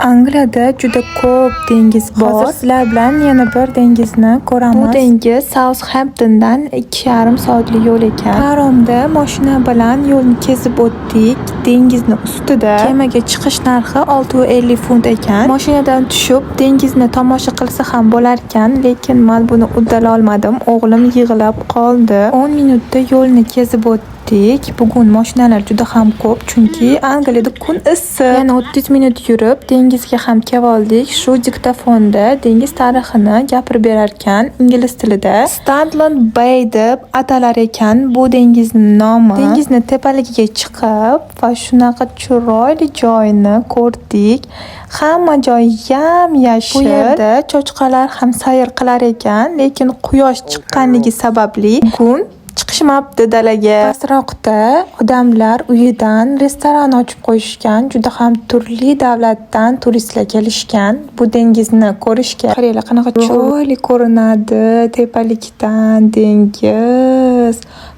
Angliyada juda ko'p dengiz bor. Hozir sizlar bilan yana bir dengizni ko'ramiz. Bu dengiz Southamptondan 2,5 soatlik yo'l ekan. Paromda mashina bilan yo'lni kesib o'tdik. Dengizni ustida. Kemaga chiqish narxi 650 funt ekan. Mashinadan tushib dengizni tomosha qilsa ham bo'lar ekan, lekin men buni uddala olmadim. O'g'lim yig'lab qoldi. 10 minutda yo'lni kesib o'tdik. Bugun mashinalar juda ham ko'p, chunki Angliyada kun issiq. Yana 30 minut yurib dengizga ham kelib oldik. Shu diktofonda dengiz tarixini gapirib berar ekan ingliz tilida. Stanland Bay deb atalar ekan bu dengizning nomi. Dengizni tepaligiga chiqib va shunaqa chiroyli joyni ko'rdik. Hamma joy yam-yashil. Bu yerda cho'chqalar ham sayr qilar ekan, lekin quyosh chiqqanligi sababli bugun chiqishmabdi dalaga. Pastroqda odamlar uyidan restoran ochib qo'yishgan. Juda ham turli davlatdan turistlar kelishgan bu dengizni ko'rishga. Qaranglar qanaqa chiroyli ko'rinadi tepalikdan dengiz.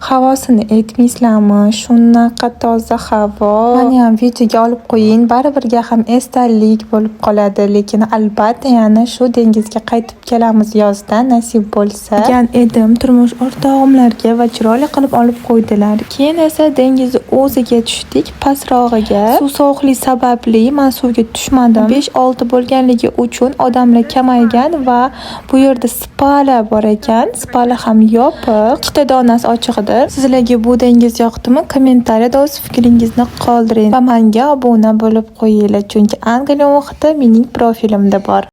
Havosini aytmaysizlarmi? Shunaqa toza havo. Meni ham videoga olib qo'ying. Baribirga ham esdalik bo'lib qoladi, lekin albatta yana shu dengizga qaytib kelamiz yozda nasib bo'lsa. Degan edim turmush o'rtog'imlarga va chiroyli qilib olib qo'ydilar. Keyin esa dengiz o'ziga tushdik, pasrog'iga. Suv sovuqligi sababli men suvga tushmadim. 5-6 bo'lganligi uchun odamlar kamaygan va bu yerda spalar bor ekan. Spalar ham yopiq. Ikkita donasi ochiq edi. Sizlarga bu dengiz yoqdimi? Kommentariyada o'z fikringizni qoldiring va menga obuna bo'lib qo'yinglar, chunki Angliya muhiti mening profilimda bor.